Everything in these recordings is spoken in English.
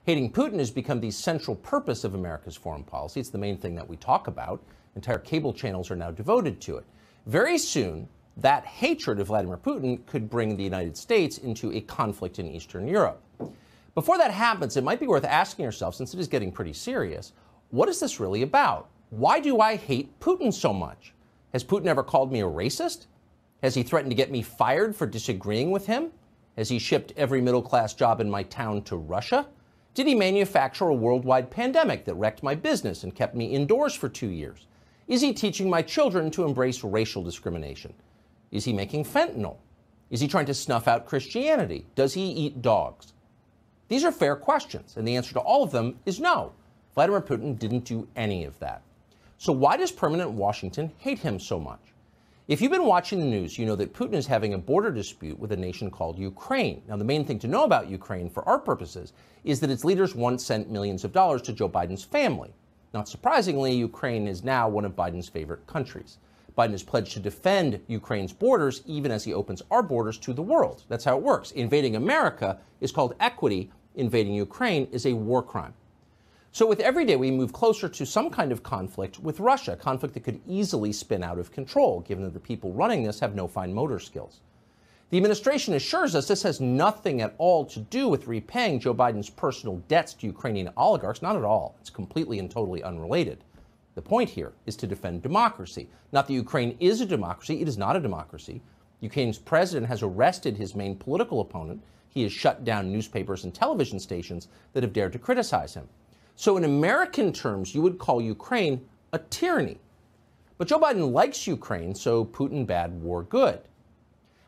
Hating Putin has become the central purpose of America's foreign policy. It's the main thing that we talk about. Entire cable channels are now devoted to it. Very soon, that hatred of Vladimir Putin could bring the United States into a conflict in Eastern Europe. Before that happens, it might be worth asking yourself, since it is getting pretty serious, what is this really about? Why do I hate Putin so much? Has Putin ever called me a racist? Has he threatened to get me fired for disagreeing with him? Has he shipped every middle-class job in my town to Russia? Did he manufacture a worldwide pandemic that wrecked my business and kept me indoors for 2 years? Is he teaching my children to embrace racial discrimination? Is he making fentanyl? Is he trying to snuff out Christianity? Does he eat dogs? These are fair questions, and the answer to all of them is no. Vladimir Putin didn't do any of that. So why does permanent Washington hate him so much? If you've been watching the news, you know that Putin is having a border dispute with a nation called Ukraine. Now, the main thing to know about Ukraine, for our purposes, is that its leaders once sent millions of dollars to Joe Biden's family. Not surprisingly, Ukraine is now one of Biden's favorite countries. Biden has pledged to defend Ukraine's borders even as he opens our borders to the world. That's how it works. Invading America is called equity. Invading Ukraine is a war crime. So with every day, we move closer to some kind of conflict with Russia, a conflict that could easily spin out of control, given that the people running this have no fine motor skills. The administration assures us this has nothing at all to do with repaying Joe Biden's personal debts to Ukrainian oligarchs. Not at all. It's completely and totally unrelated. The point here is to defend democracy. Not that Ukraine is a democracy. It is not a democracy. Ukraine's president has arrested his main political opponent. He has shut down newspapers and television stations that have dared to criticize him. So in American terms, you would call Ukraine a tyranny. But Joe Biden likes Ukraine, so Putin bad, war good.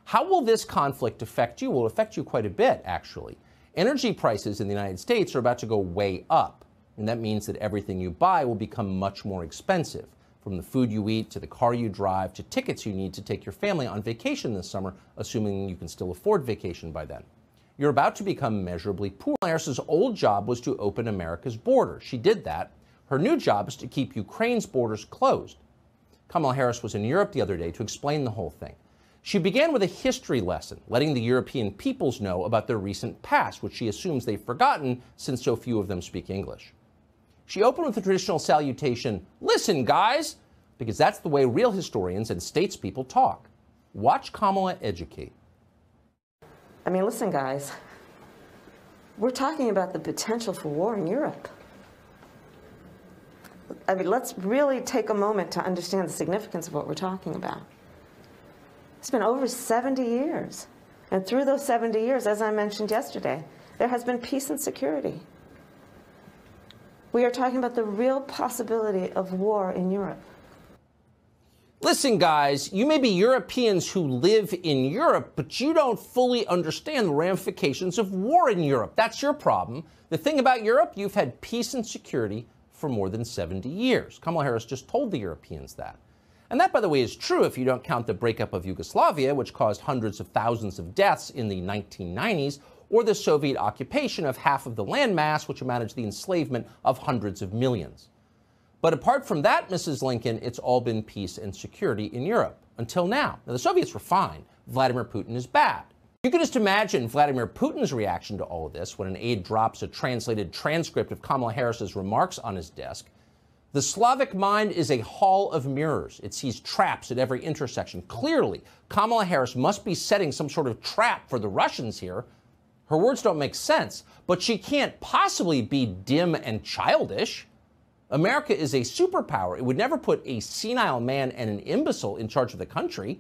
How will this conflict affect you? Well, it'll affect you quite a bit, actually. Energy prices in the United States are about to go way up, and that means that everything you buy will become much more expensive, from the food you eat to the car you drive to tickets you need to take your family on vacation this summer, assuming you can still afford vacation by then. You're about to become measurably poor. Kamala Harris's old job was to open America's border. She did that. Her new job is to keep Ukraine's borders closed. Kamala Harris was in Europe the other day to explain the whole thing. She began with a history lesson, letting the European peoples know about their recent past, which she assumes they've forgotten since so few of them speak English. She opened with the traditional salutation, "Listen, guys," because that's the way real historians and statespeople talk. Watch Kamala educate. I mean, listen, guys, we're talking about the potential for war in Europe. I mean, let's really take a moment to understand the significance of what we're talking about. It's been over 70 years. And through those 70 years, as I mentioned yesterday, there has been peace and security. We are talking about the real possibility of war in Europe. Listen, guys, you may be Europeans who live in Europe, but you don't fully understand the ramifications of war in Europe. That's your problem. The thing about Europe, you've had peace and security for more than 70 years. Kamala Harris just told the Europeans that. And that, by the way, is true if you don't count the breakup of Yugoslavia, which caused hundreds of thousands of deaths in the 1990s, or the Soviet occupation of half of the landmass, which amounted to the enslavement of hundreds of millions. But apart from that, Mrs. Lincoln, it's all been peace and security in Europe, until now. Now, the Soviets were fine. Vladimir Putin is bad. You can just imagine Vladimir Putin's reaction to all of this when an aide drops a translated transcript of Kamala Harris's remarks on his desk. The Slavic mind is a hall of mirrors. It sees traps at every intersection. Clearly, Kamala Harris must be setting some sort of trap for the Russians here. Her words don't make sense, but she can't possibly be dim and childish. America is a superpower. It would never put a senile man and an imbecile in charge of the country.